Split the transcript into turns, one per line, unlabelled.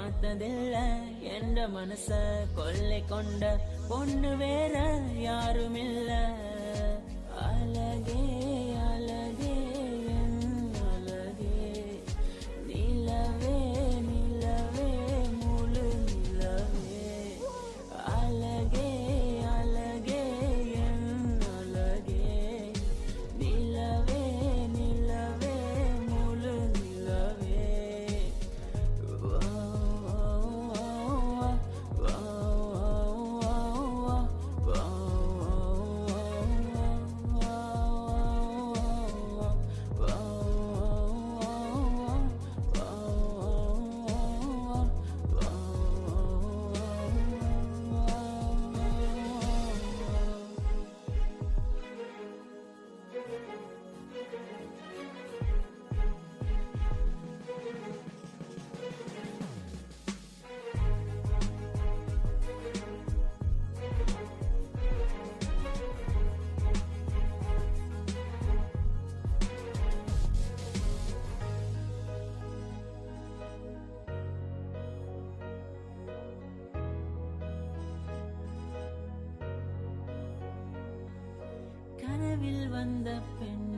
பார்த்ததில்ல என்ற மனச கொள்ளை கொண்ட பொண்ணு வேற யாருமில்ல. அழகே அழகே என் அழகே, நிலவே நிலவே முழு நிலவே. அழகே அழகே என் அழகே, நிலவே நிலவே முழு நிலவே. கனவில் வந்த பெண்